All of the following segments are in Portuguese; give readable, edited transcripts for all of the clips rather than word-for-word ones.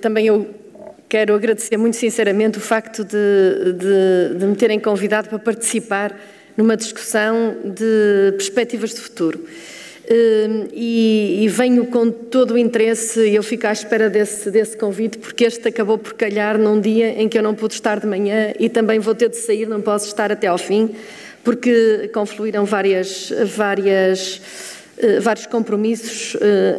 Também quero agradecer muito sinceramente o facto de me terem convidado para participar numa discussão de perspectivas de futuro. E venho com todo o interesse, e eu fico à espera desse convite, porque este acabou por calhar num dia em que eu não pude estar de manhã e também vou ter de sair, não posso estar até ao fim, porque confluíram vários compromissos,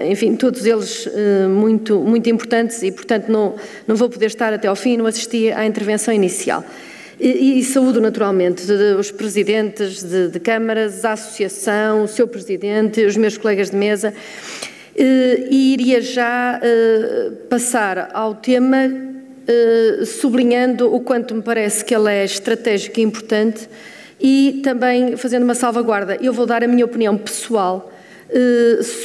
enfim, todos eles muito importantes e, portanto, não vou poder estar até ao fim, não assisti à intervenção inicial. E saúdo naturalmente os presidentes de câmaras, a associação, o seu presidente, os meus colegas de mesa, e iria já passar ao tema sublinhando o quanto me parece que ele é estratégico e importante e também fazendo uma salvaguarda. Eu vou dar a minha opinião pessoal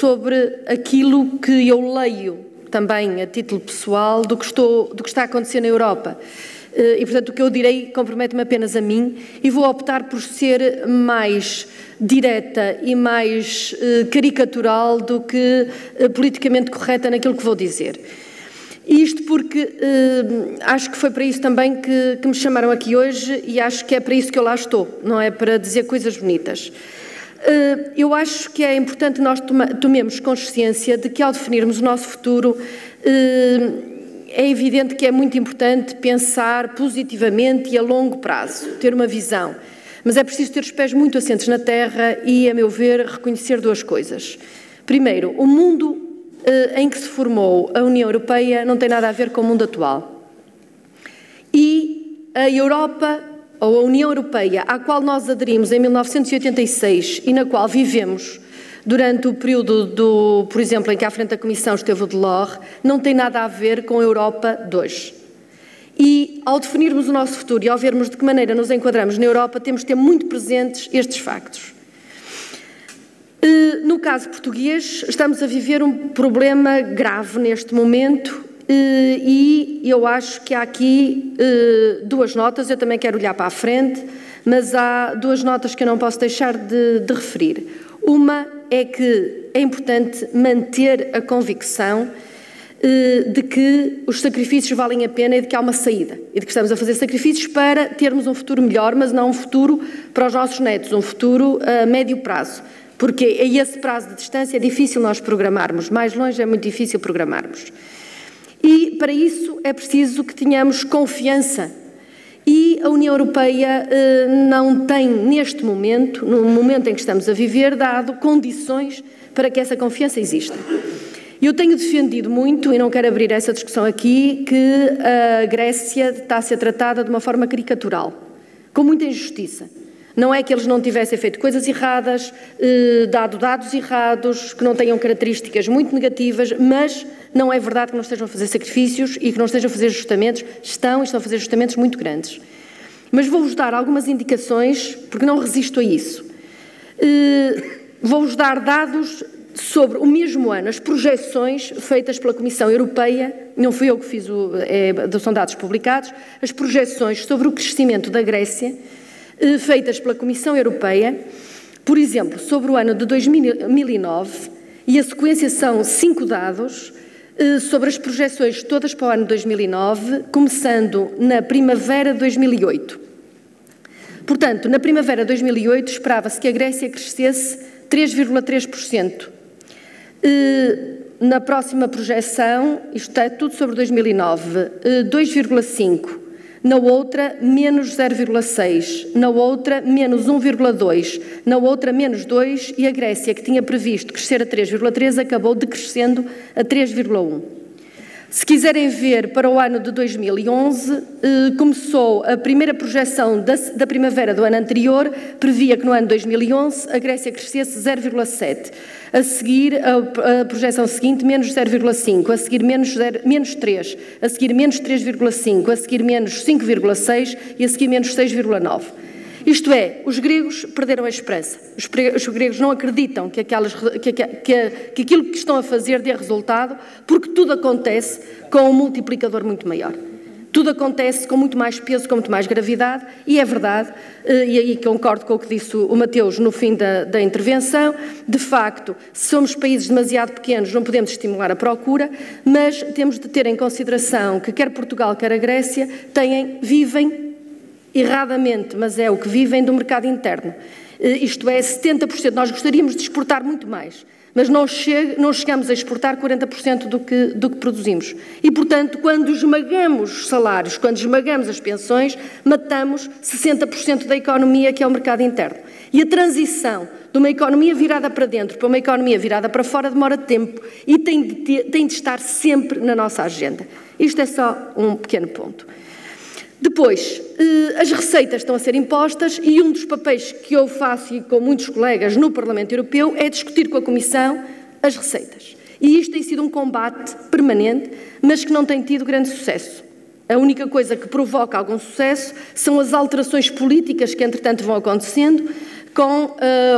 sobre aquilo que eu leio também a título pessoal do que está a acontecer na Europa. E, portanto, o que eu direi compromete-me apenas a mim e vou optar por ser mais direta e mais caricatural do que politicamente correta naquilo que vou dizer. E isto porque acho que foi para isso também que me chamaram aqui hoje e acho que é para isso que eu lá estou, não é para dizer coisas bonitas. Eu acho que é importante nós tomemos consciência de que ao definirmos o nosso futuro é evidente que é muito importante pensar positivamente e a longo prazo, ter uma visão. Mas é preciso ter os pés muito assentes na terra e, a meu ver, reconhecer duas coisas. Primeiro, o mundo em que se formou a União Europeia não tem nada a ver com o mundo atual. E a Europa, ou a União Europeia, à qual nós aderimos em 1986 e na qual vivemos durante o período, por exemplo, em que à frente da Comissão esteve o Delors, não tem nada a ver com a Europa de hoje. E, ao definirmos o nosso futuro e ao vermos de que maneira nos enquadramos na Europa, temos de ter muito presentes estes factos. No caso português, estamos a viver um problema grave neste momento e eu acho que há aqui duas notas, eu também quero olhar para a frente, mas há duas notas que eu não posso deixar de referir. Uma é que é importante manter a convicção de que os sacrifícios valem a pena e de que há uma saída e de que estamos a fazer sacrifícios para termos um futuro melhor, mas não um futuro para os nossos netos, um futuro a médio prazo, porque a esse prazo de distância é difícil nós programarmos, mais longe é muito difícil programarmos. E para isso é preciso que tenhamos confiança. E a União Europeia não tem, neste momento, no momento em que estamos a viver, dado condições para que essa confiança exista. Eu tenho defendido muito, e não quero abrir essa discussão aqui, que a Grécia está a ser tratada de uma forma caricatural, com muita injustiça. Não é que eles não tivessem feito coisas erradas, dado dados errados, que não tenham características muito negativas, mas não é verdade que não estejam a fazer sacrifícios e que não estejam a fazer ajustamentos. Estão a fazer ajustamentos muito grandes. Mas vou-vos dar algumas indicações, porque não resisto a isso. Vou-vos dar dados sobre o mesmo ano, as projeções feitas pela Comissão Europeia, não fui eu que fiz, são dados publicados, as projeções sobre o crescimento da Grécia, feitas pela Comissão Europeia, por exemplo, sobre o ano de 2009, e a sequência são 5 dados sobre as projeções todas para o ano de 2009, começando na primavera de 2008. Portanto, na primavera de 2008 esperava-se que a Grécia crescesse 3,3%. Na próxima projeção, isto é tudo sobre 2009, 2,5%. Na outra, menos 0,6%, na outra, menos 1,2%, na outra, menos 2%, e a Grécia, que tinha previsto crescer a 3,3%, acabou decrescendo a 3,1%. Se quiserem ver para o ano de 2011, começou a primeira projeção da primavera do ano anterior, previa que no ano de 2011 a Grécia crescesse 0,7%. A seguir, a projeção seguinte, menos 0,5%, a seguir menos 3%, a seguir menos 3,5%, a seguir menos 5,6% e a seguir menos 6,9%. Isto é, os gregos perderam a esperança. Os gregos não acreditam que aquilo que estão a fazer dê resultado, porque tudo acontece com um multiplicador muito maior. tudo acontece com muito mais peso, com muito mais gravidade, e é verdade, e aí concordo com o que disse o Mateus no fim da intervenção, de facto, se somos países demasiado pequenos não podemos estimular a procura, mas temos de ter em consideração que quer Portugal, quer a Grécia vivem erradamente, mas é o que vivem do mercado interno. Isto é, 70%, nós gostaríamos de exportar muito mais, mas não chegamos a exportar 40% do que produzimos. E, portanto, quando esmagamos os salários, quando esmagamos as pensões, matamos 60% da economia, que é o mercado interno. E a transição de uma economia virada para dentro para uma economia virada para fora demora tempo e tem de estar sempre na nossa agenda. Isto é só um pequeno ponto. Depois, as receitas estão a ser impostas e um dos papéis que eu faço e com muitos colegas no Parlamento Europeu é discutir com a Comissão as receitas. E isto tem sido um combate permanente, mas que não tem tido grande sucesso. A única coisa que provoca algum sucesso são as alterações políticas que, entretanto, vão acontecendo, com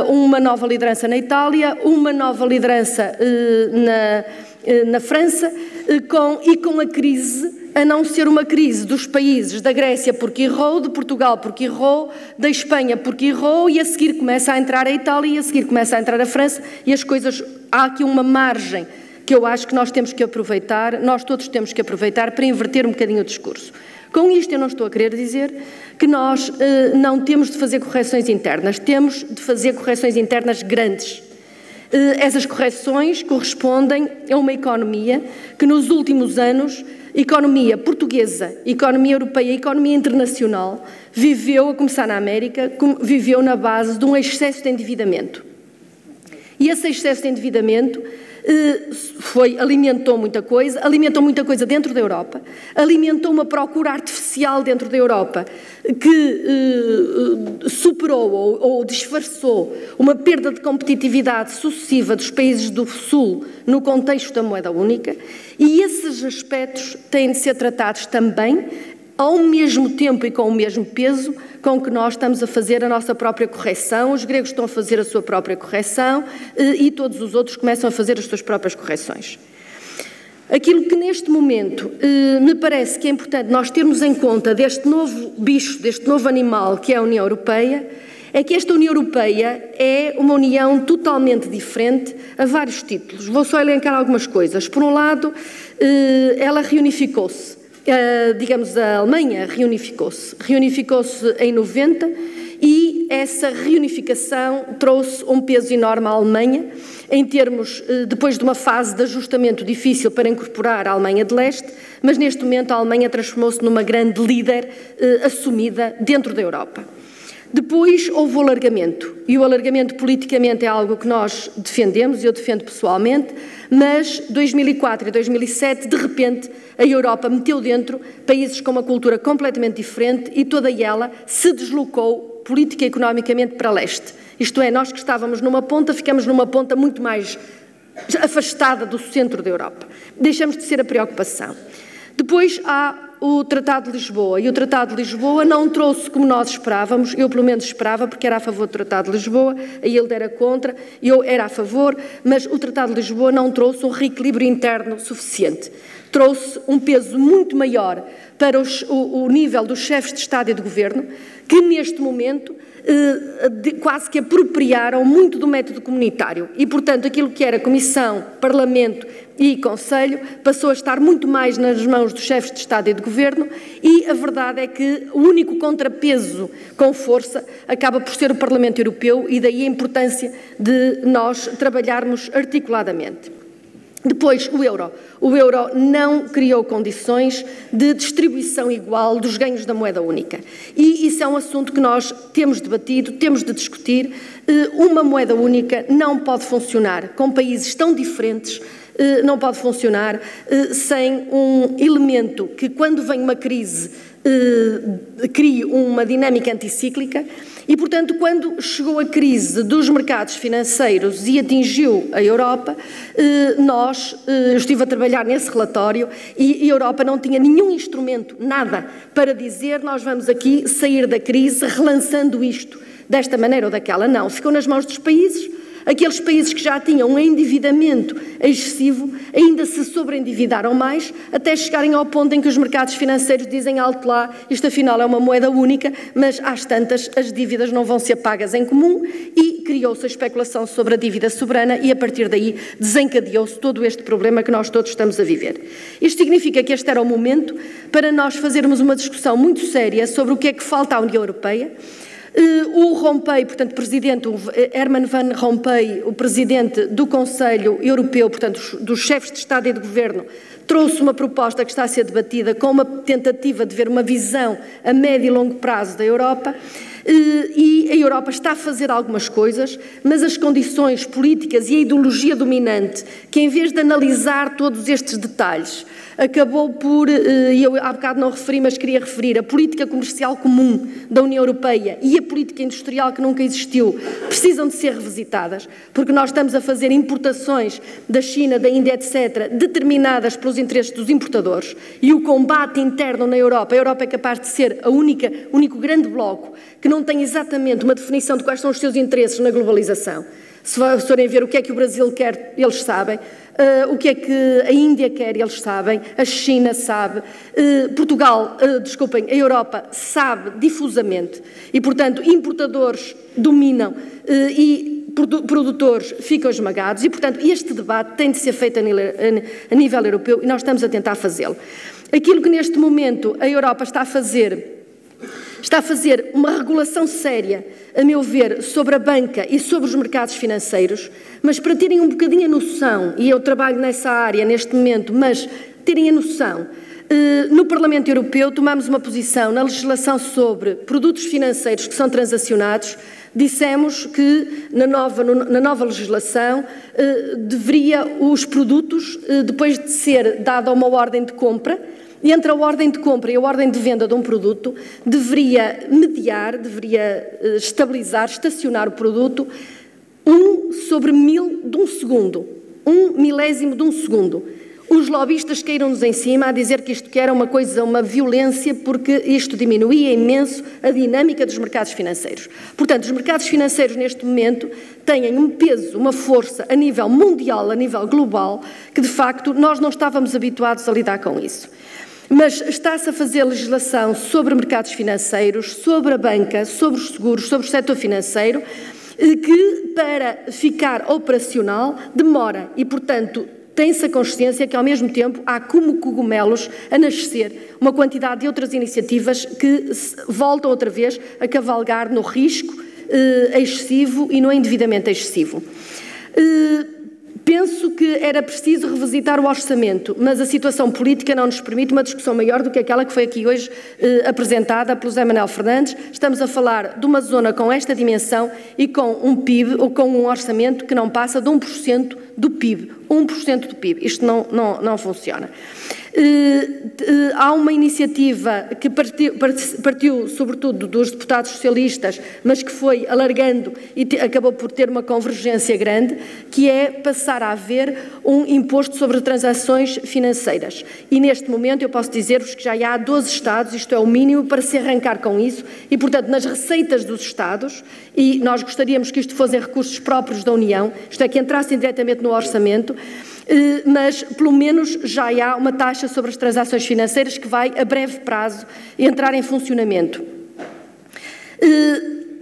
uma nova liderança na Itália, uma nova liderança na França, com a crise, a não ser uma crise dos países da Grécia porque errou, de Portugal porque errou, da Espanha porque errou, e a seguir começa a entrar a Itália, e a seguir começa a entrar a França, e as coisas, há aqui uma margem que eu acho que nós temos que aproveitar, nós todos temos que aproveitar para inverter um bocadinho o discurso. Com isto eu não estou a querer dizer que nós não temos de fazer correções internas, temos de fazer correções internas grandes. Essas correções correspondem a uma economia que nos últimos anos, economia portuguesa, economia europeia, economia internacional, viveu, a começar na América, viveu na base de um excesso de endividamento. E esse excesso de endividamento alimentou muita coisa dentro da Europa, alimentou uma procura artificial dentro da Europa que superou ou disfarçou uma perda de competitividade sucessiva dos países do Sul no contexto da moeda única, e esses aspectos têm de ser tratados também ao mesmo tempo e com o mesmo peso com que nós estamos a fazer a nossa própria correção, os gregos estão a fazer a sua própria correção e todos os outros começam a fazer as suas próprias correções. Aquilo que neste momento me parece que é importante nós termos em conta deste novo bicho, deste novo animal que é a União Europeia, é que esta União Europeia é uma união totalmente diferente a vários títulos. Vou só elencar algumas coisas. Por um lado, ela reunificou-se. Digamos, a Alemanha reunificou-se em 90 e essa reunificação trouxe um peso enorme à Alemanha, em termos, depois de uma fase de ajustamento difícil para incorporar a Alemanha de Leste, mas neste momento a Alemanha transformou-se numa grande líder assumida dentro da Europa. Depois houve o alargamento, e o alargamento politicamente é algo que nós defendemos, eu defendo pessoalmente, mas 2004 e 2007, de repente, a Europa meteu dentro países com uma cultura completamente diferente e toda ela se deslocou política e economicamente para leste. Isto é, nós que estávamos numa ponta, ficamos numa ponta muito mais afastada do centro da Europa. Deixamos de ser a preocupação. Depois há o Tratado de Lisboa, e o Tratado de Lisboa não trouxe como nós esperávamos, eu pelo menos esperava, porque era a favor do Tratado de Lisboa, a ele era contra, eu era a favor, mas o Tratado de Lisboa não trouxe um reequilíbrio interno suficiente. Trouxe um peso muito maior para o nível dos chefes de Estado e de Governo, que neste momento quase que apropriaram muito do método comunitário e, portanto, aquilo que era Comissão, Parlamento e Conselho passou a estar muito mais nas mãos dos chefes de Estado e de Governo, e a verdade é que o único contrapeso com força acaba por ser o Parlamento Europeu, e daí a importância de nós trabalharmos articuladamente. Depois, o euro. O euro não criou condições de distribuição igual dos ganhos da moeda única. E isso é um assunto que nós temos debatido, temos de discutir. Uma moeda única não pode funcionar com países tão diferentes, não pode funcionar sem um elemento que, quando vem uma crise, crie uma dinâmica anticíclica. E, portanto, quando chegou a crise dos mercados financeiros e atingiu a Europa, eu estive a trabalhar nesse relatório e a Europa não tinha nenhum instrumento, nada, para dizer nós vamos aqui sair da crise relançando isto desta maneira ou daquela. Não, ficou nas mãos dos países. aqueles países que já tinham um endividamento excessivo ainda se sobreendividaram mais, até chegarem ao ponto em que os mercados financeiros dizem alto lá, isto afinal é uma moeda única, mas às tantas as dívidas não vão ser pagas em comum, e criou-se a especulação sobre a dívida soberana e a partir daí desencadeou-se todo este problema que nós todos estamos a viver. Isto significa que este era o momento para nós fazermos uma discussão muito séria sobre o que é que falta à União Europeia. O Rompuy, portanto, Herman Van Rompuy, o presidente do Conselho Europeu, portanto, dos chefes de Estado e de Governo, trouxe uma proposta que está a ser debatida com uma tentativa de ver uma visão a médio e longo prazo da Europa. E a Europa está a fazer algumas coisas, mas as condições políticas e a ideologia dominante, que em vez de analisar todos estes detalhes, acabou por, e eu há bocado não referi, mas queria referir, a política comercial comum da União Europeia e a política industrial que nunca existiu, precisam de ser revisitadas, porque nós estamos a fazer importações da China, da Índia, etc., determinadas pelos interesses dos importadores, e o combate interno na Europa, a Europa é capaz de ser o único grande bloco que não tem exatamente uma definição de quais são os seus interesses na globalização. Se forem ver o que é que o Brasil quer, eles sabem. O que é que a Índia quer, eles sabem. A China sabe. A Europa sabe difusamente. E, portanto, importadores dominam e produtores ficam esmagados. E, portanto, este debate tem de ser feito a nível europeu e nós estamos a tentar fazê-lo. Aquilo que neste momento a Europa está a fazer uma regulação séria, a meu ver, sobre a banca e sobre os mercados financeiros, mas para terem um bocadinho a noção, e eu trabalho nessa área neste momento, mas terem a noção, no Parlamento Europeu tomamos uma posição na legislação sobre produtos financeiros que são transacionados. Dissemos que na nova legislação os produtos, depois de ser dada uma ordem de compra, e entre a ordem de compra e a ordem de venda de um produto, deveria mediar, deveria estabilizar, estacionar o produto 1/1000 de um segundo, 1/1000 de um segundo. Os lobistas caíram-nos em cima a dizer que isto era uma coisa, uma violência, porque isto diminuía imenso a dinâmica dos mercados financeiros. Portanto, os mercados financeiros neste momento têm um peso, uma força a nível mundial, a nível global, que de facto nós não estávamos habituados a lidar com isso. Mas está-se a fazer legislação sobre mercados financeiros, sobre a banca, sobre os seguros, sobre o setor financeiro, que para ficar operacional demora e, portanto, tem-se a consciência que ao mesmo tempo há como cogumelos a nascer uma quantidade de outras iniciativas que voltam outra vez a cavalgar no risco excessivo e no endividamento excessivo. Penso que era preciso revisitar o orçamento, mas a situação política não nos permite uma discussão maior do que aquela que foi aqui hoje apresentada pelo José Manuel Fernandes. Estamos a falar de uma zona com esta dimensão e com um PIB, ou com um orçamento que não passa de 1% do PIB. 1% do PIB. Isto não funciona. Há uma iniciativa que partiu sobretudo dos deputados socialistas, mas que foi alargando e acabou por ter uma convergência grande, que é passar a haver um imposto sobre transações financeiras. E neste momento eu posso dizer-vos que já há 12 Estados, isto é o mínimo, para se arrancar com isso, e portanto nas receitas dos Estados, e nós gostaríamos que isto fossem recursos próprios da União, isto é, que entrassem diretamente no orçamento, mas pelo menos já há uma taxa sobre as transações financeiras que vai, a breve prazo, entrar em funcionamento.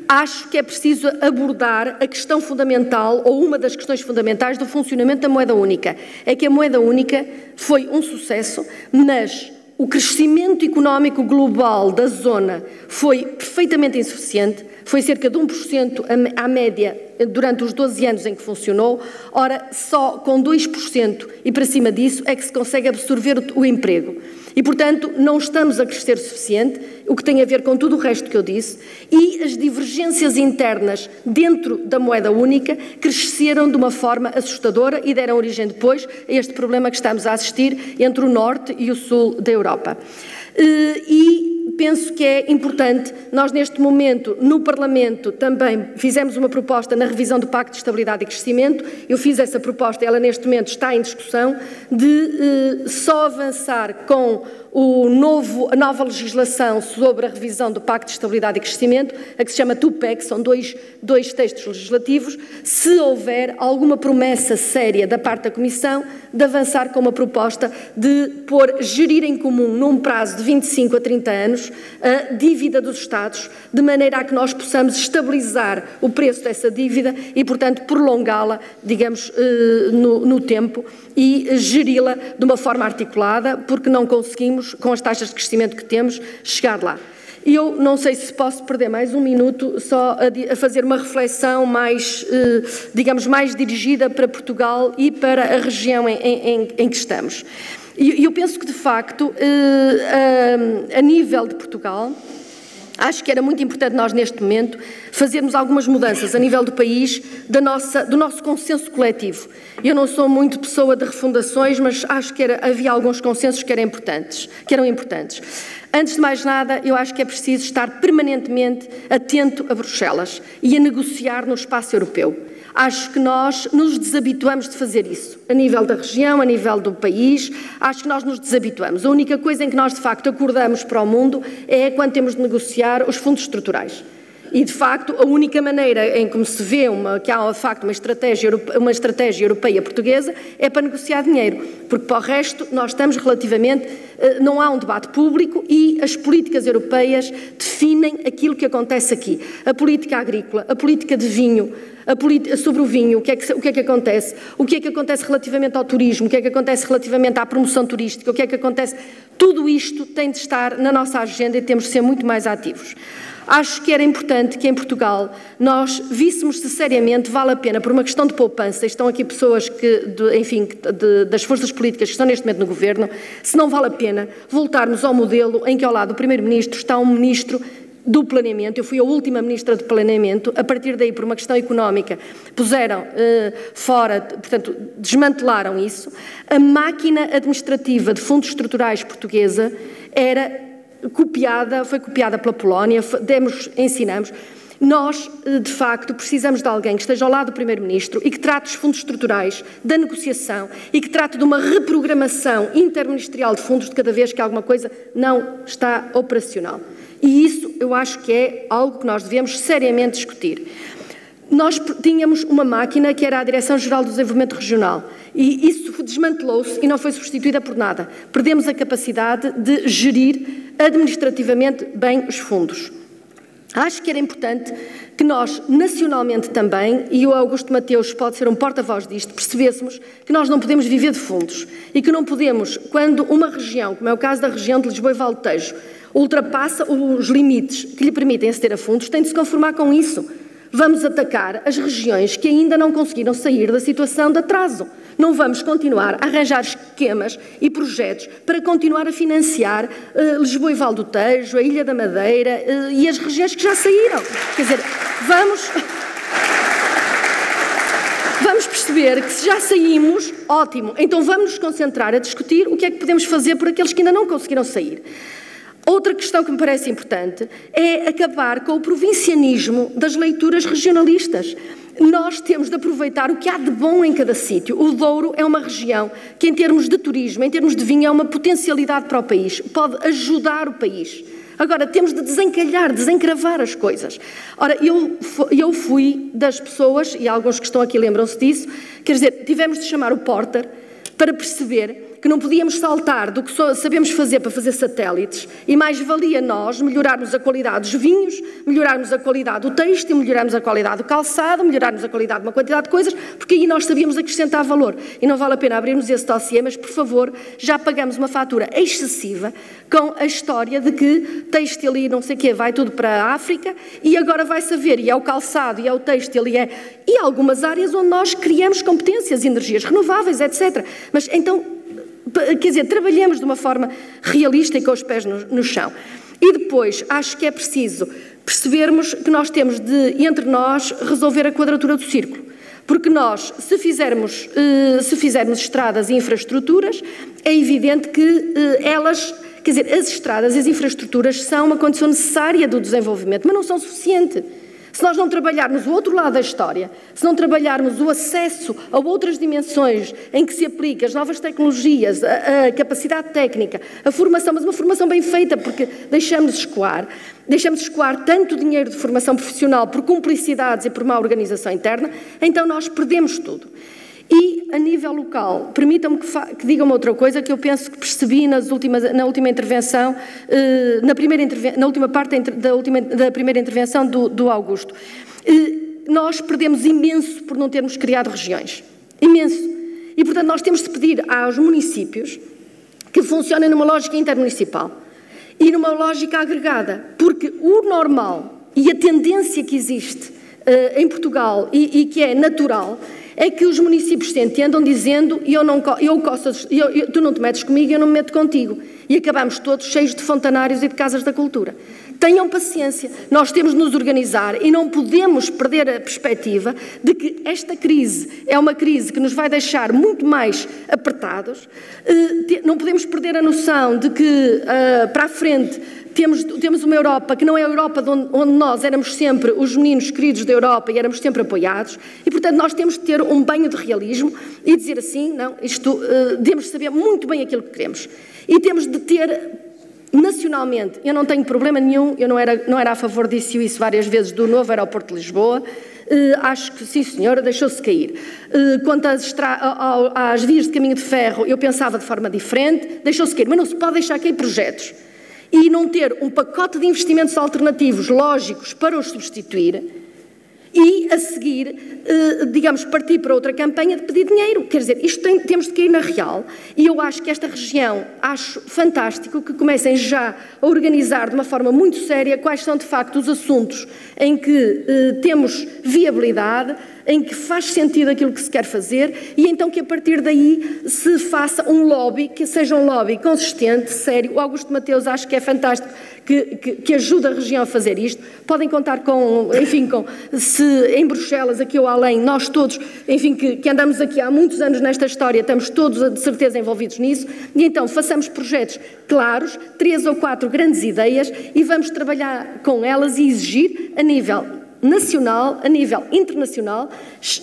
Acho que é preciso abordar a questão fundamental, ou uma das questões fundamentais do funcionamento da moeda única. É que a moeda única foi um sucesso, mas o crescimento económico global da zona foi perfeitamente insuficiente, foi cerca de 1% à média durante os 12 anos em que funcionou. Ora, só com 2% e para cima disso é que se consegue absorver o emprego. E, portanto, não estamos a crescer o suficiente, o que tem a ver com tudo o resto que eu disse, e as divergências internas dentro da moeda única cresceram de uma forma assustadora e deram origem depois a este problema que estamos a assistir entre o norte e o sul da Europa. E penso que é importante, nós neste momento, no Parlamento, também fizemos uma proposta na revisão do Pacto de Estabilidade e Crescimento, eu fiz essa proposta, ela neste momento está em discussão, de só avançar com a nova legislação sobre a revisão do Pacto de Estabilidade e Crescimento, a que se chama TUPEC, são dois textos legislativos, se houver alguma promessa séria da parte da Comissão de avançar com uma proposta de gerir em comum, num prazo de 25 a 30 anos, a dívida dos Estados, de maneira a que nós possamos estabilizar o preço dessa dívida e, portanto, prolongá-la, digamos, no tempo e geri-la de uma forma articulada, porque não conseguimos, com as taxas de crescimento que temos, chegar lá. E eu não sei se posso perder mais um minuto só a fazer uma reflexão mais, digamos, mais dirigida para Portugal e para a região em que estamos. E eu penso que, de facto, a nível de Portugal, acho que era muito importante nós, neste momento, fazermos algumas mudanças a nível do país, do nosso consenso coletivo. Eu não sou muito pessoa de refundações, mas acho que havia alguns consensos que eram importantes. Antes de mais nada, eu acho que é preciso estar permanentemente atento a Bruxelas e a negociar no espaço europeu. Acho que nós nos desabituamos de fazer isso, a nível da região, a nível do país, acho que nós nos desabituamos. A única coisa em que nós, de facto, acordamos para o mundo é quando temos de negociar os fundos estruturais. E, de facto, a única maneira em como se vê que há, de facto, uma estratégia europeia portuguesa é para negociar dinheiro, porque, para o resto, nós estamos relativamente... não há um debate público e as políticas europeias definem aquilo que acontece aqui. A política agrícola, a política de vinho, sobre o vinho, o que é que acontece? O que é que acontece relativamente ao turismo? O que é que acontece relativamente à promoção turística? O que é que acontece? Tudo isto tem de estar na nossa agenda e temos de ser muito mais ativos. Acho que era importante que em Portugal nós víssemos se seriamente vale a pena, por uma questão de poupança, estão aqui pessoas das forças políticas que estão neste momento no Governo, se não vale a pena voltarmos ao modelo em que ao lado do Primeiro-Ministro está um Ministro do Planeamento. Eu fui a última Ministra do Planeamento, a partir daí, por uma questão económica, puseram fora, portanto, desmantelaram isso. A máquina administrativa de fundos estruturais portuguesa foi copiada pela Polónia, ensinamos. Nós, de facto, precisamos de alguém que esteja ao lado do Primeiro-Ministro e que trate os fundos estruturais, da negociação e que trate de uma reprogramação interministerial de fundos de cada vez que alguma coisa não está operacional. E isso eu acho que é algo que nós devemos seriamente discutir. Nós tínhamos uma máquina que era a Direção-Geral do Desenvolvimento Regional e isso desmantelou-se e não foi substituída por nada. Perdemos a capacidade de gerir administrativamente bem os fundos. Acho que era importante que nós, nacionalmente também, e o Augusto Mateus pode ser um porta-voz disto, percebêssemos que nós não podemos viver de fundos e que não podemos, quando uma região, como é o caso da região de Lisboa e Vale do Tejo, ultrapassa os limites que lhe permitem aceder a fundos, tem de se conformar com isso. Vamos atacar as regiões que ainda não conseguiram sair da situação de atraso. Não vamos continuar a arranjar esquemas e projetos para continuar a financiar Lisboa e Vale do Tejo, a Ilha da Madeira e as regiões que já saíram. Quer dizer, vamos perceber que se já saímos, ótimo, então vamos nos concentrar a discutir o que é que podemos fazer por aqueles que ainda não conseguiram sair. Outra questão que me parece importante é acabar com o provincianismo das leituras regionalistas. Nós temos de aproveitar o que há de bom em cada sítio. O Douro é uma região que, em termos de turismo, em termos de vinho, é uma potencialidade para o país, pode ajudar o país. Agora, temos de desencravar as coisas. Ora, eu fui das pessoas, e alguns que estão aqui lembram-se disso, quer dizer, tivemos de chamar o Porter para perceber que não podíamos saltar do que sabemos fazer para fazer satélites e mais valia nós melhorarmos a qualidade dos vinhos, melhorarmos a qualidade do têxtil, melhorarmos a qualidade do calçado, melhorarmos a qualidade de uma quantidade de coisas, porque aí nós sabíamos acrescentar valor. E não vale a pena abrirmos esse dossiê, mas, por favor, já pagamos uma fatura excessiva com a história de que têxtil e não sei o quê vai tudo para a África e agora vai-se a ver, e é o calçado, e é o têxtil, e algumas áreas onde nós criamos competências, energias renováveis, etc. Mas, então, quer dizer, trabalhemos de uma forma realista e com os pés no chão. E depois, acho que é preciso percebermos que nós temos de, entre nós, resolver a quadratura do círculo. Porque nós, se fizermos estradas e infraestruturas, é evidente que Quer dizer, as estradas e as infraestruturas são uma condição necessária do desenvolvimento, mas não são suficientes. Se nós não trabalharmos o outro lado da história, se não trabalharmos o acesso a outras dimensões em que se aplica as novas tecnologias, a capacidade técnica, a formação, mas uma formação bem feita, porque deixamos escoar tanto dinheiro de formação profissional por cumplicidades e por má organização interna, então nós perdemos tudo. E, a nível local, permitam-me que diga uma outra coisa que eu penso que percebi na última intervenção, na última parte da primeira intervenção do Augusto. Nós perdemos imenso por não termos criado regiões. Imenso. E, portanto, nós temos de pedir aos municípios que funcionem numa lógica intermunicipal e numa lógica agregada, porque o normal e a tendência que existe em Portugal e que é natural é que os municípios se entendam dizendo tu não te metes comigo e eu não me meto contigo. E acabamos todos cheios de fontanários e de casas da cultura. Tenham paciência, nós temos de nos organizar e não podemos perder a perspectiva de que esta crise é uma crise que nos vai deixar muito mais apertados, não podemos perder a noção de que para a frente temos uma Europa que não é a Europa onde nós éramos sempre os meninos queridos da Europa e éramos sempre apoiados e, portanto, nós temos de ter um banho de realismo e dizer assim, não, temos de saber muito bem aquilo que queremos e temos de ter nacionalmente, eu não tenho problema nenhum, eu não era a favor disso várias vezes do novo aeroporto de Lisboa, acho que sim senhora, deixou-se cair. Quanto às vias de caminho de ferro, eu pensava de forma diferente, deixou-se cair, mas não se pode deixar cair projetos e não ter um pacote de investimentos alternativos lógicos para os substituir e, a seguir, digamos, partir para outra campanha de pedir dinheiro. Quer dizer, temos de cair na real e eu acho que esta região, acho fantástico que comecem já a organizar de uma forma muito séria quais são, de facto, os assuntos em que temos viabilidade, em que faz sentido aquilo que se quer fazer e então que a partir daí se faça um lobby, que seja um lobby consistente, sério. O Augusto Mateus acho que é fantástico que ajuda a região a fazer isto. Podem contar se em Bruxelas, aqui ou além, nós todos, enfim, que andamos aqui há muitos anos nesta história, estamos todos de certeza envolvidos nisso e então façamos projetos claros, 3 ou 4 grandes ideias e vamos trabalhar com elas e exigir a nível nacional, a nível internacional,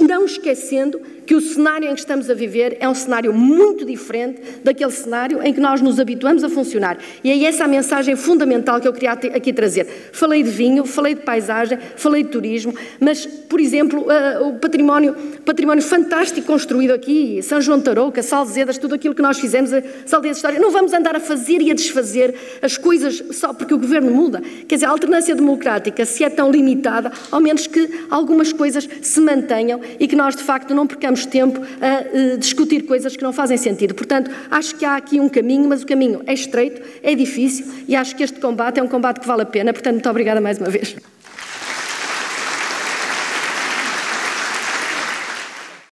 não esquecendo que o cenário em que estamos a viver é um cenário muito diferente daquele cenário em que nós nos habituamos a funcionar. E é essa a mensagem fundamental que eu queria aqui trazer. Falei de vinho, falei de paisagem, falei de turismo, mas, por exemplo, o património fantástico construído aqui, São João de Tarouca, Salzedas, tudo aquilo que nós fizemos, as aldeias históricas, não vamos andar a fazer e a desfazer as coisas só porque o governo muda. Quer dizer, a alternância democrática, se é tão limitada, ao menos que algumas coisas se mantenham e que nós, de facto, não percamos tempo a discutir coisas que não fazem sentido. Portanto, acho que há aqui um caminho, mas o caminho é estreito, é difícil e acho que este combate é um combate que vale a pena. Portanto, muito obrigada mais uma vez.